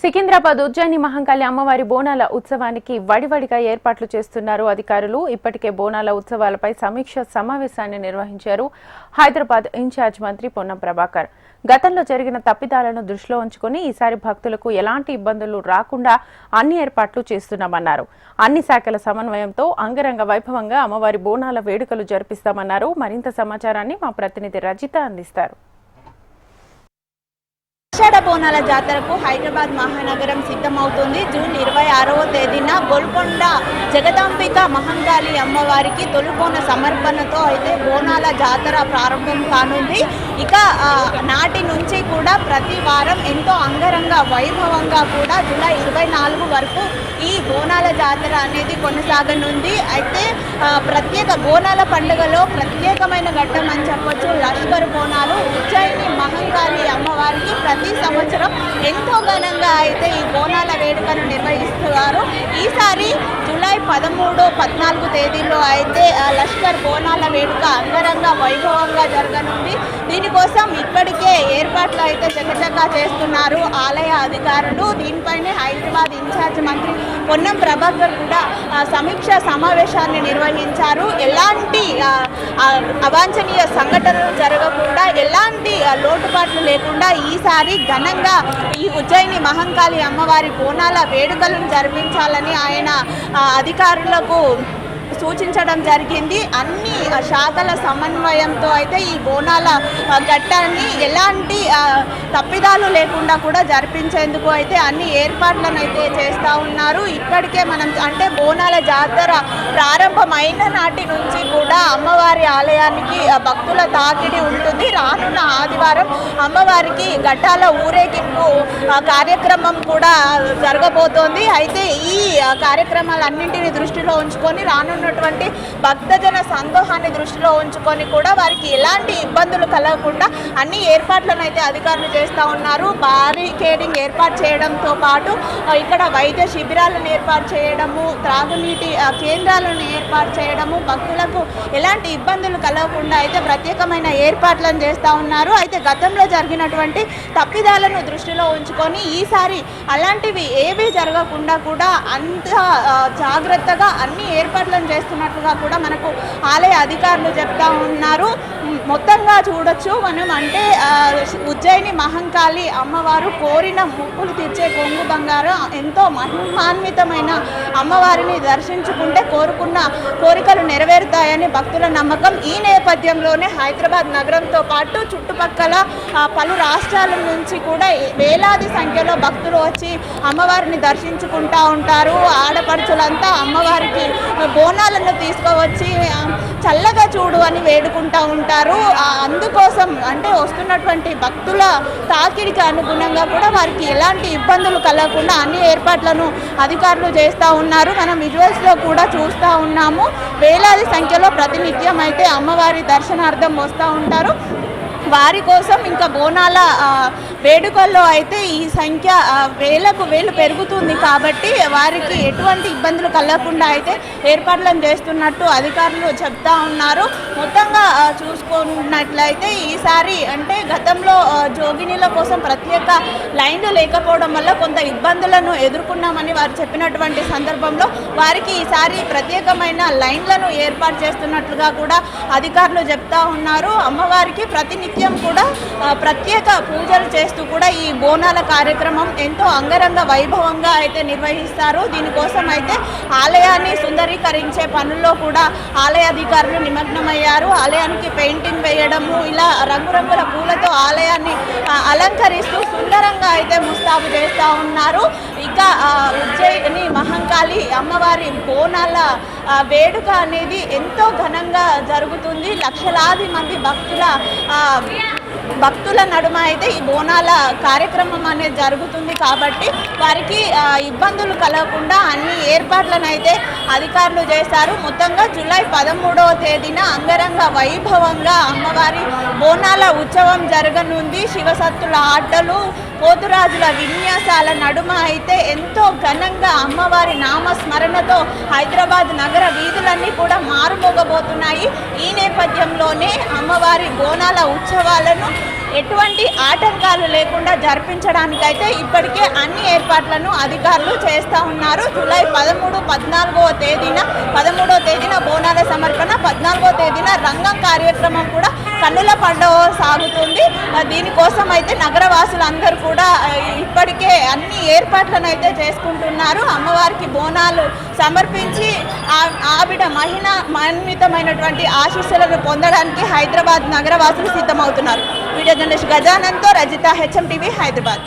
సికింద్రాబాద్ ఉజ్జయిని మహంకాళి అమ్మవారి బోనాల ఉత్సవానికి వడివడిగా ఏర్పాట్లు చేస్తున్నారు అధికారులు. ఇప్పటికే బోనాల ఉత్సవాలపై సమీక్ష సమావేశాన్ని నిర్వహించారు హైదరాబాద్ ఇన్ఛార్జ్ మంత్రి పొన్నం ప్రభాకర్. గతంలో జరిగిన తప్పిదాలను దృష్టిలో ఉంచుకుని ఈసారి భక్తులకు ఎలాంటి ఇబ్బందులు రాకుండా అన్ని ఏర్పాట్లు చేస్తున్నామన్నారు. అన్ని శాఖల సమన్వయంతో అంగరంగ వైభవంగా అమ్మవారి బోనాల వేడుకలు జరిపిస్తామన్నారు. మరింత సమాచారాన్ని మా ప్రతినిధి రజిత అందిస్తారు. ఆషాఢ బోనాల జాతరకు హైదరాబాద్ మహానగరం సిద్ధమవుతుంది. జూన్ 26వ తేదీన గోల్కొండ జగదాంబిక మహంకాళి అమ్మవారికి తొలిబోన సమర్పణతో అయితే బోనాల జాతర ప్రారంభం కానుంది. ఇక నాటి నుంచి కూడా ప్రతి వారం ఎంతో అంగరంగ వైభవంగా కూడా జూలై 24 వరకు ఈ బోనాల జాతర అనేది కొనసాగనుంది. అయితే ప్రత్యేక బోనాల పండుగలో ప్రత్యేకమైన ఘట్టం అని చెప్పొచ్చు లష్కర్ బోనాలు. ఉజ్జయిని మహంకాళి అమ్మవారికి ప్రతి సంవత్సరం ఎంతో ఘనంగా అయితే ఈ బోనాల వేడుకను నిర్వహిస్తున్నారు. ఈసారి జూలై 13, 14 తేదీల్లో అయితే లష్కర్ బోనాల వేడుక అంగరంగ వైభవంగా జరగనుంది. దీనికోసం ఇప్పటికే ఏర్పాట్లు అయితే చకచకా చేస్తున్నారు ఆలయ అధికారులు. దీనిపైనే హైదరాబాద్ ఇన్ఛార్జ్ మంత్రి పొన్నం ప్రభాకర్ కూడా సమీక్ష సమావేశాన్ని నిర్వహించారు. ఎలాంటి అవాంఛనీయ సంఘటనలు జరగకుండా, ఎలాంటి లోటుపాట్లు లేకుండా ఈసారి ఘనంగా ఈ ఉజ్జయిని మహంకాళి అమ్మవారి బోనాల వేడుకలను జరిపించాలని ఆయన అధికారులకు సూచించడం జరిగింది. అన్ని శాఖల సమన్వయంతో అయితే ఈ బోనాల ఘట్టాన్ని ఎలాంటి తప్పిదాలు లేకుండా కూడా జరిపించేందుకు అయితే అన్ని ఏర్పాట్లను అయితే చేస్తూ ఉన్నారు. ఇప్పటికే మనం అంటే బోనాల జాతర ప్రారంభమైన నాటి నుంచి కూడా అమ్మవారి ఆలయానికి భక్తుల తాకిడి ఉంటుంది. రానున్న ఆదివారం అమ్మవారికి ఘట్టాల ఊరేగింపు కార్యక్రమం కూడా జరగబోతోంది. అయితే ఈ కార్యక్రమాలన్నింటినీ దృష్టిలో ఉంచుకొని రానున్నటువంటి భక్తజన సందోహాన్ని దృష్టిలో ఉంచుకొని కూడా వారికి ఎలాంటి ఇబ్బందులు కలగకుండా అన్ని ఏర్పాట్లను అయితే అధికారులు చేస్తూ ఉన్నారు. బారికేడింగ్ ఏర్పాటు చేయడంతో పాటు ఇక్కడ వైద్య శిబిరాలను ఏర్పాటు చేయడము, త్రాగునీటి కేంద్రాలను ఏర్పాటు చేయడము, భక్తులకు ఎలాంటి ఇబ్బందులు కలగకుండా అయితే ప్రత్యేకమైన ఏర్పాట్లను చేస్తూ ఉన్నారు. అయితే గతంలో జరిగినటువంటి తప్పిదాలను దృష్టిలో ఉంచుకొని ఈసారి అలాంటివి ఏవీ జరగకుండా కూడా అంత జాగ్రత్తగా అన్ని ఏర్పాట్లను చేస్తున్నట్లుగా కూడా మనకు ఆలయ అధికారులు చెప్తా ఉన్నారు. మొత్తంగా చూడొచ్చు మనం అంటే ఉజ్జయిని మహంకాళి అమ్మవారు కోరిన ముక్కులు తీర్చే కొంగు బంగారం, ఎంతో మహిమాన్వితమైన అమ్మవారిని దర్శించుకుంటే కోరుకున్న కోరికలు నెరవేరుతాయని భక్తుల నమ్మకం. ఈ నేపథ్యంలోనే హైదరాబాద్ నగరంతో పాటు చుట్టుపక్కల పలు రాష్ట్రాల నుంచి కూడా వేలాది సంఖ్యలో భక్తులు వచ్చి అమ్మవారిని దర్శించుకుంటూ ఉంటారు. ఆడపడుచులంతా అమ్మవారికి బోనాలను తీసుకువచ్చి చల్లగా చూడు అని వేడుకుంటూ ఉంటారు. అందుకోసం అంటే వస్తున్నటువంటి భక్తుల తాకిడికి అనుగుణంగా కూడా వారికి ఎలాంటి ఇబ్బందులు కలగకుండా అన్ని ఏర్పాట్లను అధికారులు చేస్తూ ఉన్నారు. మనం విజువల్స్లో కూడా చూస్తూ ఉన్నాము. వేలాది సంఖ్యలో ప్రతినిత్యం అయితే అమ్మవారి దర్శనార్థం వస్తూ ఉంటారు. వారి కోసం ఇంకా బోనాల వేడుకల్లో అయితే ఈ సంఖ్య వేలకు వేలు పెరుగుతుంది కాబట్టి వారికి ఎటువంటి ఇబ్బందులు కలగకుండా అయితే ఏర్పాట్లను చేస్తున్నట్టు అధికారులు చెప్తా ఉన్నారు. మొత్తంగా చూసుకున్నట్లయితే ఈసారి అంటే గతంలో జోగినీల కోసం ప్రత్యేక లైన్లు లేకపోవడం వల్ల కొంత ఇబ్బందులను ఎదుర్కొన్నామని వారు చెప్పినటువంటి సందర్భంలో వారికి ఈసారి ప్రత్యేకమైన లైన్లను ఏర్పాటు చేస్తున్నట్లుగా కూడా అధికారులు చెప్తా ఉన్నారు. అమ్మవారికి ప్రతినిత్యం కూడా ప్రత్యేక పూజలు చేస్తూ కూడా ఈ బోనాల కార్యక్రమం ఎంతో అంగరంగ వైభవంగా అయితే నిర్వహిస్తారు. దీనికోసం అయితే ఆలయాన్ని సుందరీకరించే పనుల్లో కూడా ఆలయ అధికారులు నిమగ్నమయ్యారు. ఆలయానికి పెయింటింగ్ వేయడము, ఇలా రంగురంగుల పూలతో ఆలయాన్ని అలంకరిస్తూ సుందరంగా అయితే ముస్తాబు చేస్తూ ఉన్నారు. ఇక ఉజ్జయిని మహంకాళి అమ్మవారి బోనాల వేడుక అనేది ఎంతో ఘనంగా జరుగుతుంది. లక్షలాది మంది భక్తుల నడుమ అయితే ఈ బోనాల కార్యక్రమం అనేది జరుగుతుంది కాబట్టి వారికి ఇబ్బందులు కలగకుండా అన్ని ఏర్పాట్లను అయితే అధికారులు చేశారు. మొత్తంగా జూలై 13వ తేదీన అంగరంగ వైభవంగా అమ్మవారి బోనాల ఉత్సవం జరగనుంది. శివసత్తుల ఆటలు, పోతురాజుల విన్యాసాల నడుమ అయితే ఎంతో ఘనంగా అమ్మవారి నామస్మరణతో హైదరాబాద్ నగర వీధులన్నీ కూడా మారుమోగబోతున్నాయి. ఈ నేపథ్యంలోనే అమ్మవారి బోనాల ఉత్సవాలను ఎటువంటి ఆటంకాలు లేకుండా జరిపించడానికైతే ఇప్పటికే అన్ని ఏర్పాట్లను అధికారులు చేస్తూ ఉన్నారు. జూలై 13, 13వ తేదీన బోనాల సమర్పణ, 14వ తేదీన రంగం కార్యక్రమం కూడా కన్నుల పండుగ సాగుతుంది. దీనికోసం అయితే నగరవాసులందరూ కూడా ఇప్పటికే అన్ని ఏర్పాట్లను అయితే చేసుకుంటున్నారు. అమ్మవారికి బోనాలు సమర్పించి ఆవిడ మహిమాన్వితమైనటువంటి ఆశీస్సులను పొందడానికి హైదరాబాద్ నగరవాసులు సిద్ధమవుతున్నారు. వీడియో జర్నలిస్ట్ గజానంతో రజిత, HM టీవీ, హైదరాబాద్.